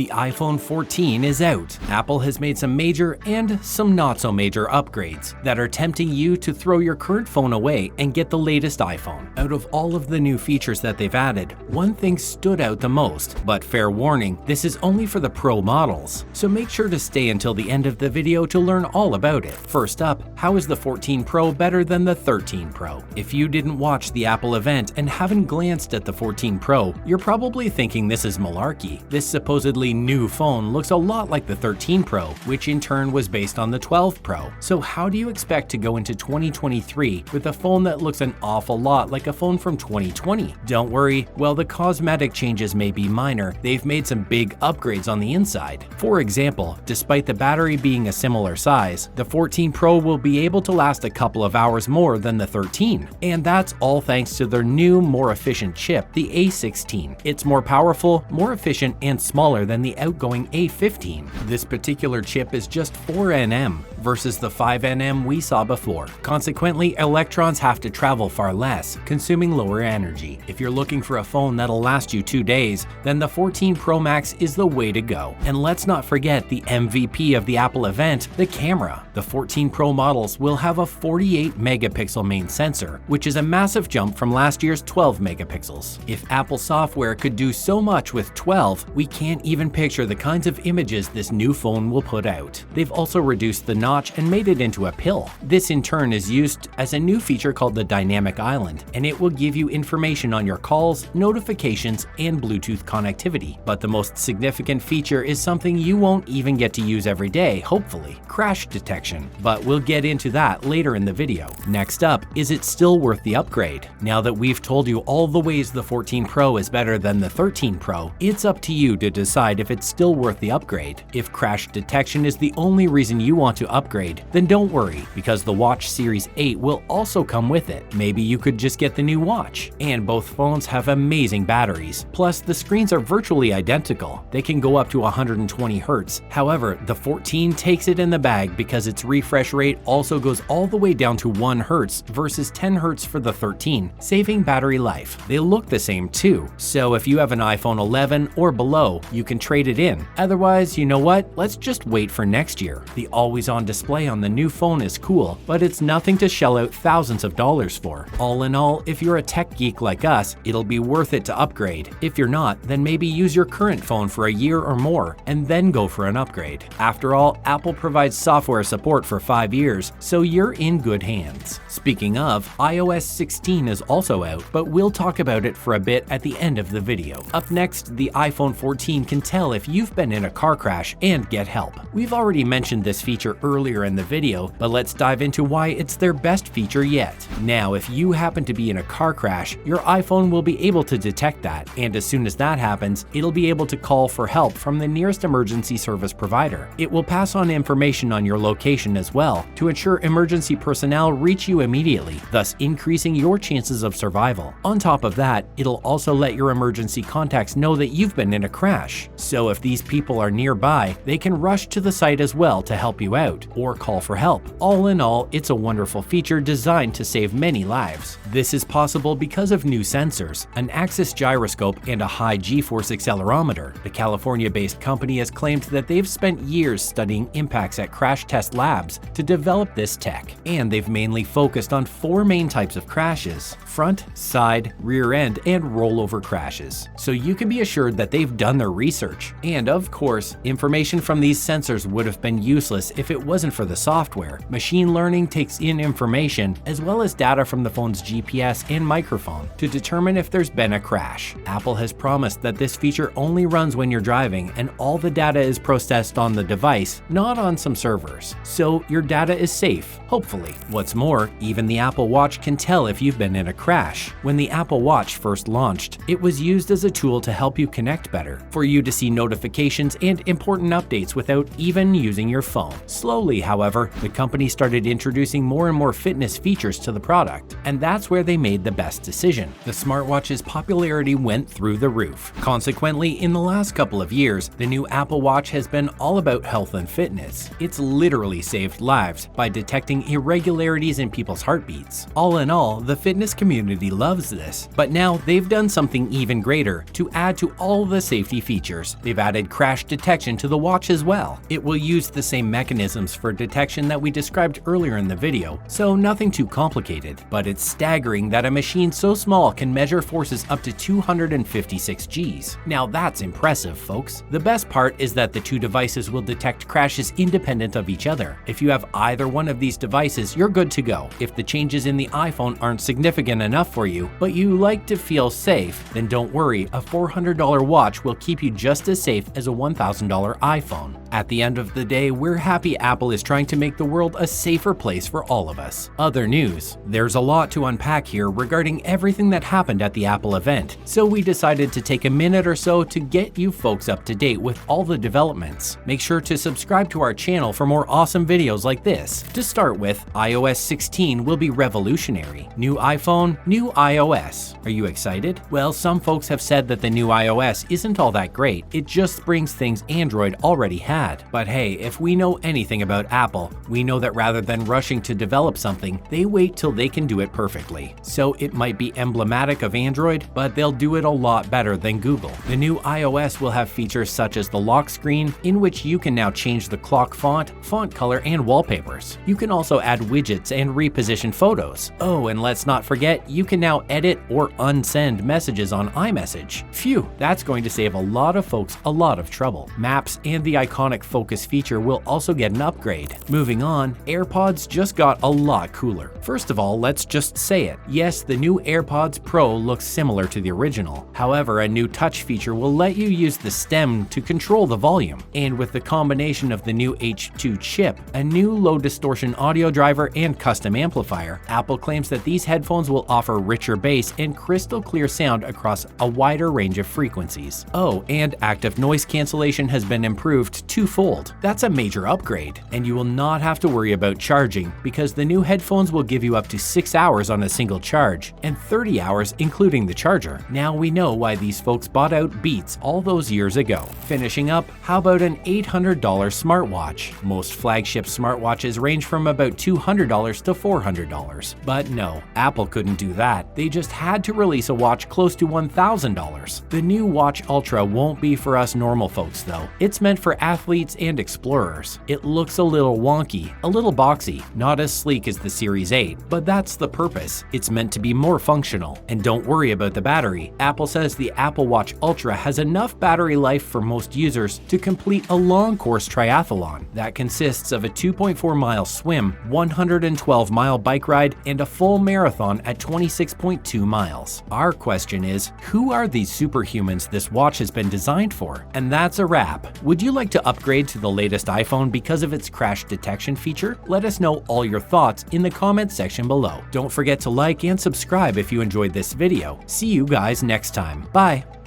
The iPhone 14 is out. Apple has made some major and some not so major upgrades that are tempting you to throw your current phone away and get the latest iPhone. Out of all of the new features that they've added, one thing stood out the most, but fair warning, this is only for the Pro models. So make sure to stay until the end of the video to learn all about it. First up, how is the 14 Pro better than the 13 Pro? If you didn't watch the Apple event and haven't glanced at the 14 Pro, you're probably thinking this is malarkey. This supposedly new phone looks a lot like the 13 Pro, which in turn was based on the 12 Pro. So how do you expect to go into 2023 with a phone that looks an awful lot like a phone from 2020? Don't worry, while the cosmetic changes may be minor, they've made some big upgrades on the inside. For example, despite the battery being a similar size, the 14 Pro will be able to last a couple of hours more than the 13. And that's all thanks to their new, more efficient chip, the A16. It's more powerful, more efficient, and smaller than the outgoing A15. This particular chip is just 4 nm versus the 5 nm we saw before. Consequently, electrons have to travel far less, consuming lower energy. If you're looking for a phone that'll last you 2 days, then the 14 Pro Max is the way to go. And let's not forget the MVP of the Apple event, the camera. The 14 Pro models will have a 48 megapixel main sensor, which is a massive jump from last year's 12 megapixels. If Apple software could do so much with 12, we can't even picture the kinds of images this new phone will put out. They've also reduced the notch and made it into a pill. This in turn is used as a new feature called the Dynamic Island, and it will give you information on your calls, notifications, and Bluetooth connectivity. But the most significant feature is something you won't even get to use every day, hopefully: crash detection. But we'll get into that later in the video. Next up, is it still worth the upgrade? Now that we've told you all the ways the 14 Pro is better than the 13 Pro, it's up to you to decide if it's still worth the upgrade. If crash detection is the only reason you want to upgrade, then don't worry, because the Watch Series 8 will also come with it. Maybe you could just get the new watch. And both phones have amazing batteries. Plus, the screens are virtually identical. They can go up to 120 Hz. However, the 14 takes it in the bag because its refresh rate also goes all the way down to 1 Hz versus 10 Hz for the 13, saving battery life. They look the same too, so if you have an iPhone 11 or below, you can trade it in. Otherwise, you know what? Let's just wait for next year. The always-on display on the new phone is cool, but it's nothing to shell out thousands of dollars for. All in all, if you're a tech geek like us, it'll be worth it to upgrade. If you're not, then maybe use your current phone for a year or more, and then go for an upgrade. After all, Apple provides software support for 5 years, so you're in good hands. Speaking of, iOS 16 is also out, but we'll talk about it for a bit at the end of the video. Up next, the iPhone 14 can tell if you've been in a car crash and get help. We've already mentioned this feature earlier in the video, but let's dive into why it's their best feature yet. Now, if you happen to be in a car crash, your iPhone will be able to detect that, and as soon as that happens, it'll be able to call for help from the nearest emergency service provider. It will pass on information on your location as well to ensure emergency personnel reach you immediately, thus increasing your chances of survival. On top of that, it'll also let your emergency contacts know that you've been in a crash. So if these people are nearby, they can rush to the site as well to help you out, or call for help. All in all, it's a wonderful feature designed to save many lives. This is possible because of new sensors, an axis gyroscope, and a high G-force accelerometer. The California-based company has claimed that they've spent years studying impacts at crash test labs to develop this tech, and they've mainly focused on 4 main types of crashes: front, side, rear end, and rollover crashes. So you can be assured that they've done their research. And of course, information from these sensors would have been useless if it wasn't for the software. Machine learning takes in information as well as data from the phone's GPS and microphone to determine if there's been a crash. Apple has promised that this feature only runs when you're driving, and all the data is processed on the device, not on some servers. So your data is safe, hopefully. What's more, even the Apple Watch can tell if you've been in a crash. When the Apple Watch first launched, it was used as a tool to help you connect better, for you to see notifications and important updates without even using your phone. Slowly, however, the company started introducing more and more fitness features to the product, and that's where they made the best decision. The smartwatch's popularity went through the roof. Consequently, in the last couple of years, the new Apple Watch has been all about health and fitness. It's literally saved lives by detecting irregularities in people's heartbeats. All in all, the fitness community loves this, but now they've done something even greater to add to all the safety features. features. They've added crash detection to the watch as well. It will use the same mechanisms for detection that we described earlier in the video, so nothing too complicated. But it's staggering that a machine so small can measure forces up to 256 Gs. Now that's impressive, folks. The best part is that the two devices will detect crashes independent of each other. If you have either one of these devices, you're good to go. If the changes in the iPhone aren't significant enough for you, but you like to feel safe, then don't worry, a $400 watch will keep you just as safe as a $1,000 iPhone. At the end of the day, we're happy Apple is trying to make the world a safer place for all of us. Other news. There's a lot to unpack here regarding everything that happened at the Apple event, so we decided to take a minute or so to get you folks up to date with all the developments. Make sure to subscribe to our channel for more awesome videos like this. To start with, iOS 16 will be revolutionary. New iPhone, new iOS. Are you excited? Well, some folks have said that the new iOS isn't all that great. It just brings things Android already had. But hey, if we know anything about Apple, we know that rather than rushing to develop something, they wait till they can do it perfectly. So it might be emblematic of Android, but they'll do it a lot better than Google. The new iOS will have features such as the lock screen, in which you can now change the clock font color, and wallpapers. You can also add widgets and reposition photos. Oh, and let's not forget, you can now edit or unsend messages on iMessage. Phew, that's going to save a lot of folks a lot of trouble. Maps and the iconic focus feature will also get an upgrade. Moving on, AirPods just got a lot cooler. First of all, let's just say it. Yes, the new AirPods Pro looks similar to the original. However, a new touch feature will let you use the stem to control the volume. And with the combination of the new H2 chip, a new low distortion audio driver, and custom amplifier, Apple claims that these headphones will offer richer bass and crystal clear sound across a wider range of frequencies. Oh, and active noise cancellation has been improved twofold. That's a major upgrade, and you will not have to worry about charging because the new headphones will give you up to 6 hours on a single charge and 30 hours including the charger. Now we know why these folks bought out Beats all those years ago. Finishing up, how about an $800 smartwatch? Most flagship smartwatches range from about $200 to $400. But no, Apple couldn't do that. They just had to release a watch close to $1,000. The new Watch Ultra won't be for us normal folks though. It's meant for athletes and explorers. It looks a little wonky, a little boxy, not as sleek as the Series 8, but that's the purpose. It's meant to be more functional. And don't worry about the battery. Apple says the Apple Watch Ultra has enough battery life for most users to complete a long course triathlon that consists of a 2.4-mile swim, 112-mile bike ride, and a full marathon at 26.2 miles. Our question is, who are these superhumans this watch has been designed for? And that's a wrap. Would you like to upgrade to the latest iPhone because of its crash detection feature? Let us know all your thoughts in the comments section below. Don't forget to like and subscribe if you enjoyed this video. See you guys next time. Bye!